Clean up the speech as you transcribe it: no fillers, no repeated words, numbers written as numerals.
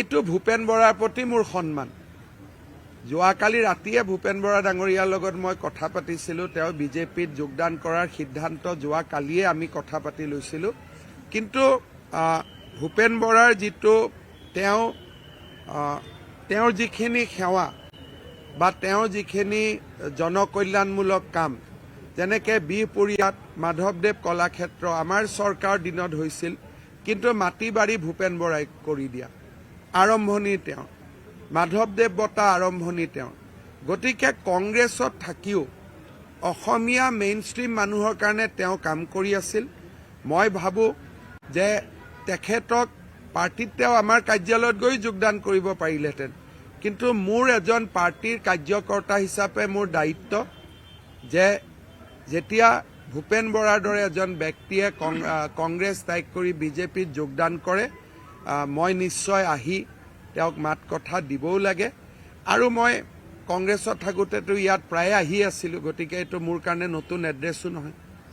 এইটো ভূপেন বৰাৰ প্ৰতি মোৰ সন্মান। যোৱাকালি ৰাতিয়ে ভূপেন বৰা ডাঙৰীয়াৰ লগত মই কথা পাতিছিলোঁ। তেওঁ বিজেপিত যোগদান কৰাৰ সিদ্ধান্ত যোৱাকালিয়ে আমি কথা পাতি লৈছিলোঁ। কিন্তু ভূপেন বৰাৰ যিটো তেওঁৰ যিখিনি সেৱা বা তেওঁৰ যিখিনি জনকল্যাণমূলক কাম, যেনেকৈ বিহপুৰীয়াত মাধৱদেৱ কলাক্ষেত্ৰ আমাৰ চৰকাৰৰ দিনত হৈছিল, কিন্তু মাটি বাৰী ভূপেন বৰাই কৰি দিয়া আৰম্ভণি তেওঁ, মাধৱদেৱ বঁটা আৰম্ভণি তেওঁ। গতিকে কংগ্ৰেছত থাকিও অসমীয়া মেইনষ্ট্ৰীম মানুহৰ কাৰণে তেওঁ কাম কৰি আছিল। মই ভাবোঁ যে তেখেতক পাৰ্টিত তেওঁ আমাৰ কাৰ্যালয়ত গৈ যোগদান কৰিব পাৰিলেহেঁতেন, কিন্তু মোৰ এজন পাৰ্টিৰ কাৰ্যকৰ্তা হিচাপে মোৰ দায়িত্ব যে যেতিয়া ভূপেন বৰাৰ দৰে এজন ব্যক্তিয়ে কংগ্ৰেছ ত্যাগ কৰি বিজেপিত যোগদান কৰে, মই নিশ্চয় আহি তেওঁক মাত কথা দিবও লাগে। আৰু মই কংগ্ৰেছত থাকোঁতেতো ইয়াত প্ৰায়ে আহি আছিলোঁ, গতিকে এইটো মোৰ কাৰণে নতুন এড্ৰেছো নহয়।